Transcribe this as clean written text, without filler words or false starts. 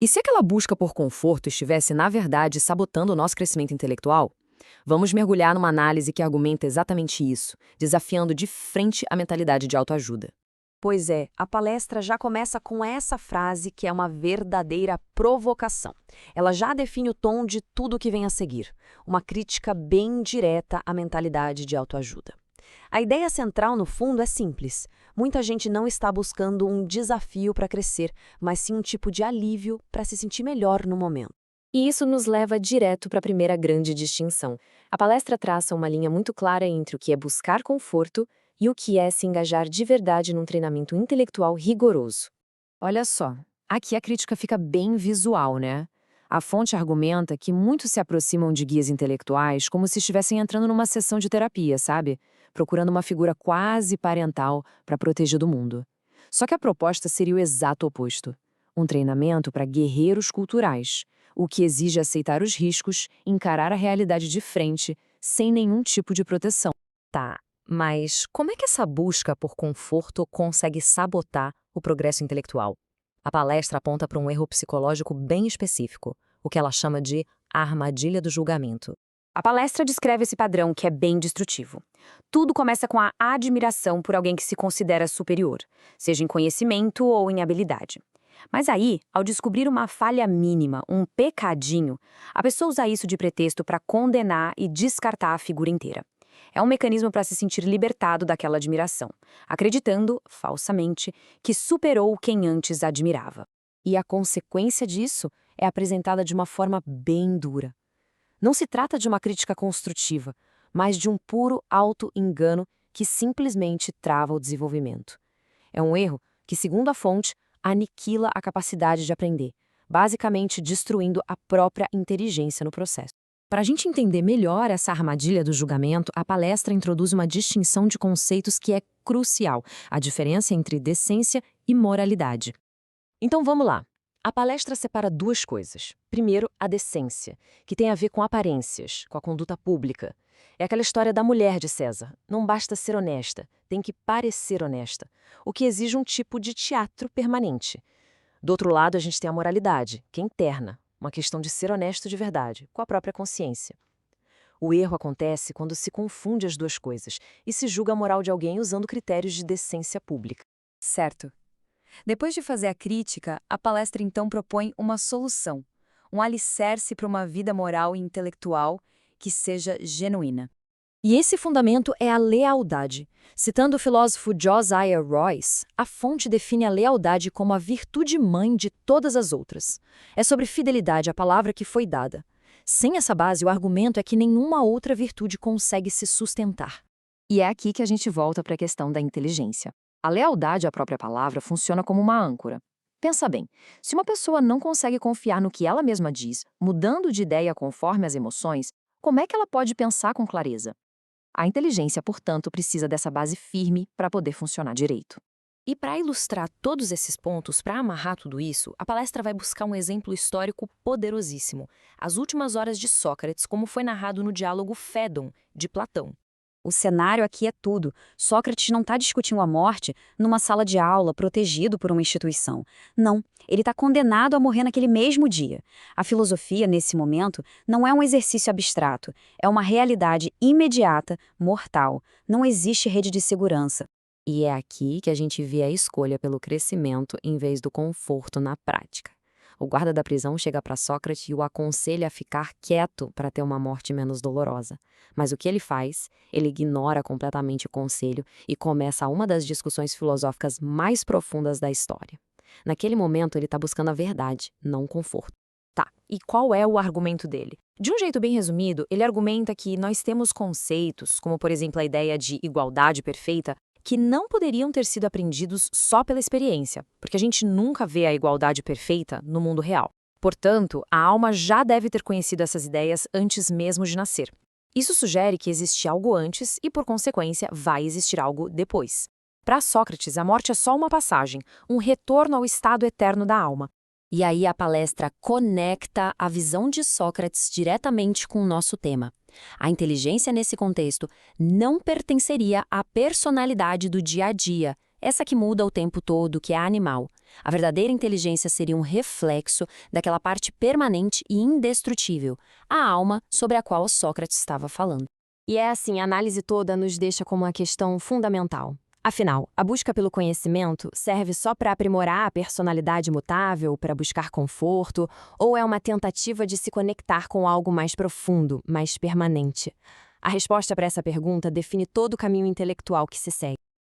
E se aquela busca por conforto estivesse, na verdade, sabotando o nosso crescimento intelectual? Vamos mergulhar numa análise que argumenta exatamente isso, desafiando de frente a mentalidade de autoajuda. Pois é, a palestra já começa com essa frase que é uma verdadeira provocação. Ela já define o tom de tudo que vem a seguir, uma crítica bem direta à mentalidade de autoajuda. A ideia central, no fundo, é simples. Muita gente não está buscando um desafio para crescer, mas sim um tipo de alívio para se sentir melhor no momento. E isso nos leva direto para a primeira grande distinção. A palestra traça uma linha muito clara entre o que é buscar conforto e o que é se engajar de verdade num treinamento intelectual rigoroso. Olha só, aqui a crítica fica bem visual, né? A fonte argumenta que muitos se aproximam de guias intelectuais como se estivessem entrando numa sessão de terapia, sabe? Procurando uma figura quase parental para proteger do mundo. Só que a proposta seria o exato oposto. Um treinamento para guerreiros culturais, o que exige aceitar os riscos, encarar a realidade de frente, sem nenhum tipo de proteção. Tá, mas como é que essa busca por conforto consegue sabotar o progresso intelectual? A palestra aponta para um erro psicológico bem específico, o que ela chama de armadilha do julgamento. A palestra descreve esse padrão que é bem destrutivo. Tudo começa com a admiração por alguém que se considera superior, seja em conhecimento ou em habilidade. Mas aí, ao descobrir uma falha mínima, um pecadinho, a pessoa usa isso de pretexto para condenar e descartar a figura inteira. É um mecanismo para se sentir libertado daquela admiração, acreditando, falsamente, que superou quem antes admirava. E a consequência disso é apresentada de uma forma bem dura. Não se trata de uma crítica construtiva, mas de um puro auto-engano que simplesmente trava o desenvolvimento. É um erro que, segundo a fonte, aniquila a capacidade de aprender, basicamente destruindo a própria inteligência no processo. Para a gente entender melhor essa armadilha do julgamento, a palestra introduz uma distinção de conceitos que é crucial, a diferença entre decência e moralidade. Então vamos lá. A palestra separa duas coisas. Primeiro, a decência, que tem a ver com aparências, com a conduta pública. É aquela história da mulher de César. Não basta ser honesta, tem que parecer honesta, o que exige um tipo de teatro permanente. Do outro lado, a gente tem a moralidade, que é interna, uma questão de ser honesto de verdade, com a própria consciência. O erro acontece quando se confunde as duas coisas e se julga a moral de alguém usando critérios de decência pública. Certo. Depois de fazer a crítica, a palestra então propõe uma solução, um alicerce para uma vida moral e intelectual que seja genuína. E esse fundamento é a lealdade. Citando o filósofo Josiah Royce, a fonte define a lealdade como a virtude mãe de todas as outras. É sobre fidelidade a palavra que foi dada. Sem essa base, o argumento é que nenhuma outra virtude consegue se sustentar. E é aqui que a gente volta para a questão da inteligência. A lealdade à própria palavra funciona como uma âncora. Pensa bem, se uma pessoa não consegue confiar no que ela mesma diz, mudando de ideia conforme as emoções, como é que ela pode pensar com clareza? A inteligência, portanto, precisa dessa base firme para poder funcionar direito. E para ilustrar todos esses pontos, para amarrar tudo isso, a palestra vai buscar um exemplo histórico poderosíssimo, as últimas horas de Sócrates, como foi narrado no diálogo Fédon, de Platão. O cenário aqui é tudo. Sócrates não está discutindo a morte numa sala de aula, protegido por uma instituição. Não, ele está condenado a morrer naquele mesmo dia. A filosofia, nesse momento, não é um exercício abstrato. É uma realidade imediata, mortal. Não existe rede de segurança. E é aqui que a gente vê a escolha pelo crescimento em vez do conforto na prática. O guarda da prisão chega para Sócrates e o aconselha a ficar quieto para ter uma morte menos dolorosa. Mas o que ele faz? Ele ignora completamente o conselho e começa uma das discussões filosóficas mais profundas da história. Naquele momento, ele está buscando a verdade, não o conforto. Tá, e qual é o argumento dele? De um jeito bem resumido, ele argumenta que nós temos conceitos, como por exemplo a ideia de igualdade perfeita, que não poderiam ter sido aprendidos só pela experiência, porque a gente nunca vê a igualdade perfeita no mundo real. Portanto, a alma já deve ter conhecido essas ideias antes mesmo de nascer. Isso sugere que existe algo antes e, por consequência, vai existir algo depois. Para Sócrates, a morte é só uma passagem, um retorno ao estado eterno da alma. E aí a palestra conecta a visão de Sócrates diretamente com o nosso tema. A inteligência nesse contexto não pertenceria à personalidade do dia a dia, Essa que muda o tempo todo, que é a animal. A verdadeira inteligência seria um reflexo daquela parte permanente e indestrutível, a alma sobre a qual Sócrates estava falando. E é assim, a análise toda nos deixa como uma questão fundamental. Afinal, a busca pelo conhecimento serve só para aprimorar a personalidade mutável, para buscar conforto, ou é uma tentativa de se conectar com algo mais profundo, mais permanente? A resposta para essa pergunta define todo o caminho intelectual que se segue.